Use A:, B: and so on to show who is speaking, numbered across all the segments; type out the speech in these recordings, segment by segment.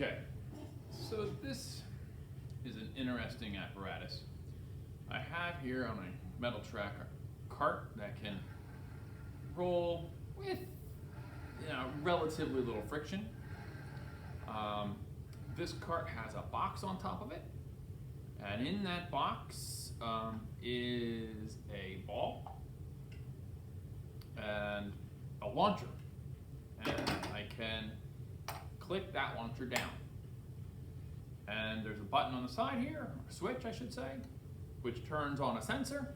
A: Okay, so this is an interesting apparatus. I have here on a metal track a cart that can roll with relatively little friction. This cart has a box on top of it, and in that box is a ball and a launcher, and I can click that launcher down. And there's a button on the side here, a switch I should say, which turns on a sensor.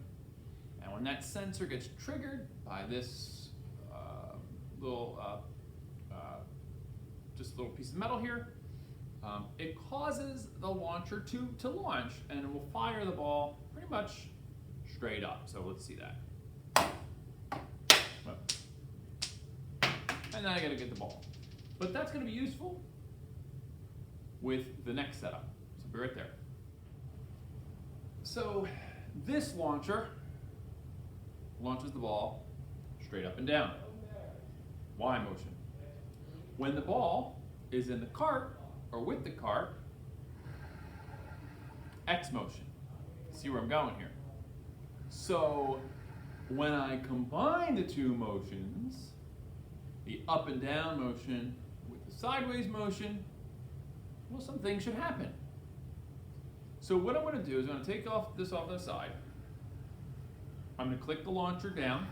A: And when that sensor gets triggered by this little piece of metal here, it causes the launcher to launch, and it will fire the ball pretty much straight up. So let's see that. And then I gotta get the ball. But that's gonna be useful with the next setup. So be right there. So this launcher launches the ball straight up and down. Y motion. When the ball is in the cart or with the cart, X motion. See where I'm going here? So when I combine the two motions, the up and down motion with the sideways motion, well, some things should happen. So what I'm going to do is I'm going to take this off to the side. I'm going to click the launcher down.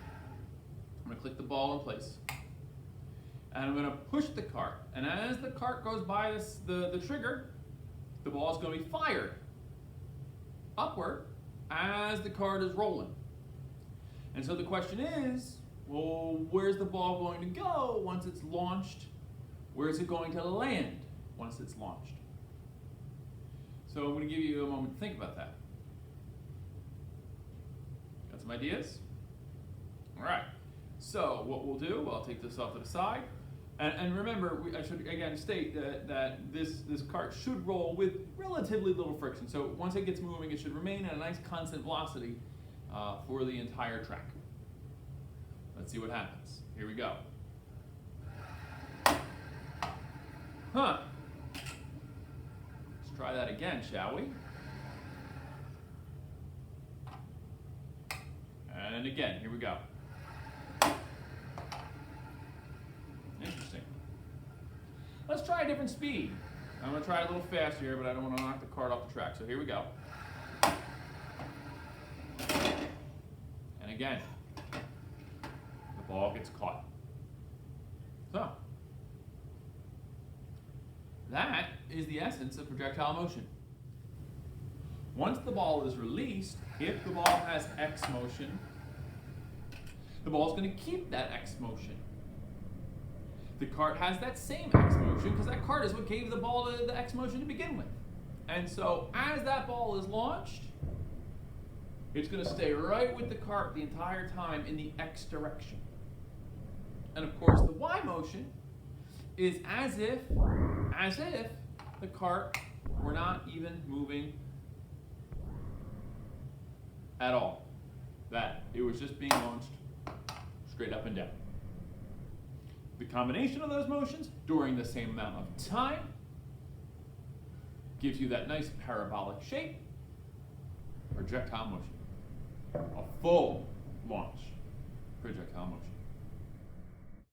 A: I'm going to click the ball in place. And I'm going to push the cart. And as the cart goes by the trigger, the ball is going to be fired upward as the cart is rolling. And so the question is, well, where's the ball going to go once it's launched? Where is it going to land once it's launched? So I'm going to give you a moment to think about that. Got some ideas? All right. So what we'll do, I'll take this off to the side. And remember, I should again state that this cart should roll with relatively little friction. So once it gets moving, it should remain at a nice constant velocity for the entire track. Let's see what happens. Here we go. Huh. Let's try that again, shall we? And again, here we go. Interesting. Let's try a different speed. I'm going to try a little faster here, but I don't want to knock the cart off the track. So here we go. And again, the ball gets caught. So, that is the essence of projectile motion. Once the ball is released, if the ball has X motion, the ball is going to keep that X motion. The cart has that same X motion because that cart is what gave the ball the X motion to begin with. And so as that ball is launched, it's going to stay right with the cart the entire time in the X direction. And of course the Y motion is as if the cart were not even moving at all. That it was just being launched straight up and down. The combination of those motions during the same amount of time gives you that nice parabolic shape, projectile motion. A full launch projectile motion.